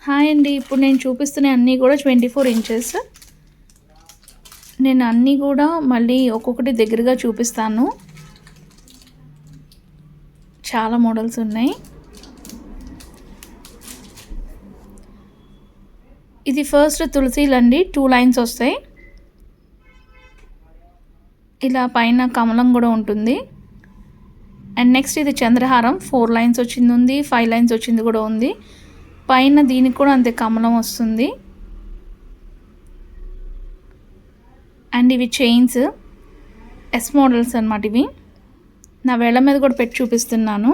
Hi అండి. ఇప్పుడు నేను చూపిస్తున్న అన్నీ కూడా 24 ఇంచెస్. నేను అన్నీ కూడా మళ్ళీ ఒక్కొక్కటి దగ్గరగా చూపిస్తాను. చాలా మోడల్స్ ఉన్నాయి. ఇది ఫస్ట్ తులసీలండి, 2 లైన్స్ వస్తాయి. ఇలా పైన కమలం కూడా ఉంటుంది. అండ్ నెక్స్ట్ ఇది చంద్రహారం, 4 లైన్స్ వచ్చింది ఉంది, 5 లైన్స్ వచ్చింది కూడా ఉంది. పైన దీనికి కూడా అంతే కమలం వస్తుంది. అండ్ ఇవి చైన్స్, ఎస్ మోడల్స్ అన్నమాట. ఇవి నా వేళ్ళ మీద కూడా పెట్టి చూపిస్తున్నాను.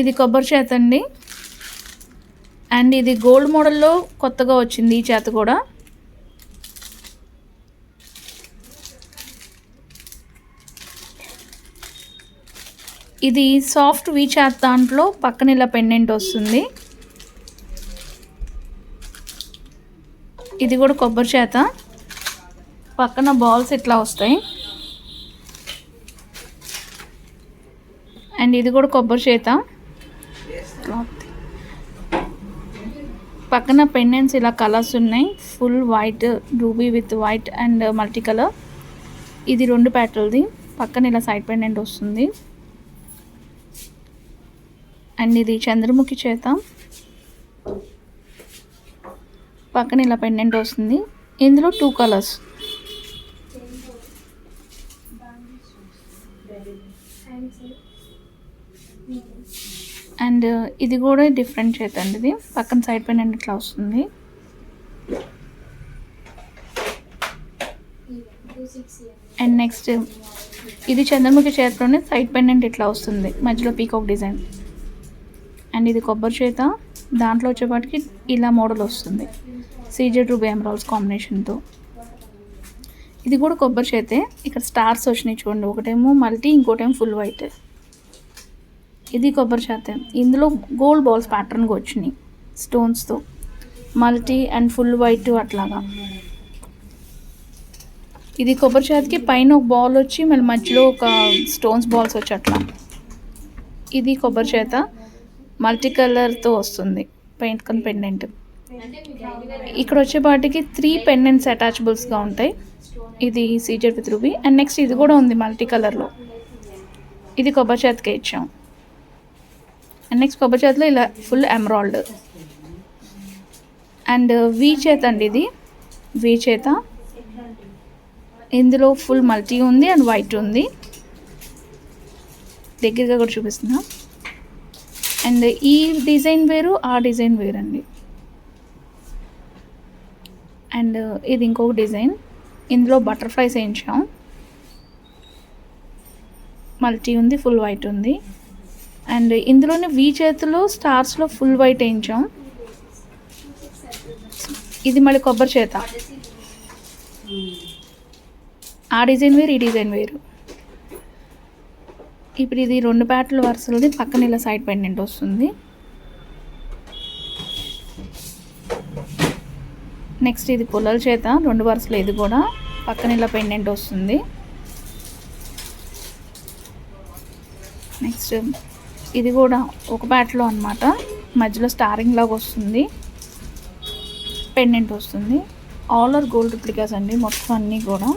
ఇది కొబ్బరి చేత అండి. అండ్ ఇది గోల్డ్ మోడల్లో కొత్తగా వచ్చింది ఈ చేత కూడా. ఇది సాఫ్ట్ వీ చేత, దాంట్లో పక్కన ఇలా పెండెంట్ వస్తుంది. ఇది కూడా కొబ్బరి చేత, పక్కన బాల్స్ ఇట్లా వస్తాయి. అండ్ ఇది కూడా కొబ్బరి చేత, పక్కన పెండెంట్స్ ఇలా కలర్స్ ఉన్నాయి. Full white, ruby with white and multi colour. ఇది 2 ప్యాటర్న్ది, పక్కన ఇలా సైడ్ పెండెంట్ వస్తుంది. అండ్ ఇది చంద్రముఖి చేత, పక్కన ఇలా పెండెంట్ వస్తుంది. ఇందులో 2 కలర్స్. అండ్ ఇది కూడా డిఫరెంట్ చేత అండి. ఇది పక్కన సైడ్ పెండెంట్ ఇట్లా వస్తుంది. అండ్ నెక్స్ట్ ఇది చంద్రముఖి చేతిలోనే సైడ్ పెండెంట్ ఇట్లా వస్తుంది, మధ్యలో పీకాక్ డిజైన్. అండ్ ఇది కొబ్బరి చేత, దాంట్లో వచ్చేపాటికి ఇలా మోడల్ వస్తుంది, సీజెడ్ రూబీ ఎమరాల్డ్స్ కాంబినేషన్తో. ఇది కూడా కొబ్బరి చేతే. ఇక్కడ స్టార్స్ వచ్చినాయి చూడండి, ఒకటేమో మల్టీ, ఇంకోటేమో ఫుల్ వైట్. ఇది కొబ్బరి చేతే. ఇందులో గోల్డ్ బాల్స్ ప్యాటర్న్గా వచ్చినాయి స్టోన్స్తో, మల్టీ అండ్ ఫుల్ వైట్ అట్లాగా. ఇది కొబ్బరి చేతికి పైన ఒక బాల్ వచ్చి మళ్ళీ మధ్యలో ఒక స్టోన్స్ బాల్స్ వచ్చి అట్లా. ఇది కొబ్బరి చేత, మల్టీ కలర్తో వస్తుంది పెయింట్ కన్ పెండెంట్. ఇక్కడ వచ్చేపాటికి 3 పెండెంట్స్ అటాచబుల్స్గా ఉంటాయి. ఇది CZ with ruby. And next ఇది కూడా ఉంది మల్టీ కలర్లో. ఇది కొబ్బరి చేతికే ఇచ్చాం. అండ్ నెక్స్ట్ కొబ్బరి చేతిలో ఇలా ఫుల్ ఎమరాల్డ్. అండ్ వీ చేత అండి, ఇది వీ చేత. ఇందులో ఫుల్ మల్టీ ఉంది అండ్ వైట్ ఉంది. దగ్గరగా కూడా చూపిస్తున్నా. అండ్ ఈ డిజైన్ వేరు, ఆ డిజైన్ వేరండి. అండ్ ఇది ఇంకొక డిజైన్, ఇందులో బటర్ఫ్లైస్ వేయించాం. మల్టీ ఉంది, ఫుల్ వైట్ ఉంది. అండ్ ఇందులోనే వీ చేతిలో స్టార్స్లో ఫుల్ వైట్ వేయించాం. ఇది మళ్ళీ కొబ్బరి చేత. ఆ డిజైన్ వేరు, ఈ డిజైన్ వేరు. ఇప్పుడు ఇది 2 ప్యాటర్న్ల వరుసలోది, పక్కన ఇలా సైడ్ పెండెంట్ వస్తుంది. నెక్స్ట్ ఇది పుల్లల చేత, 2 వరుసలు. ఇది కూడా పక్కన ఇలా పెండెంట్ వస్తుంది. నెక్స్ట్ ఇది కూడా ఒక ప్యాటర్న్లో అనమాట, మధ్యలో స్టారింగ్ లాగా వస్తుంది, పెండెంట్ వస్తుంది. ఆల్ ఆర్ గోల్డ్ రిప్లికాస్ అండి మొత్తం అన్నీ కూడా.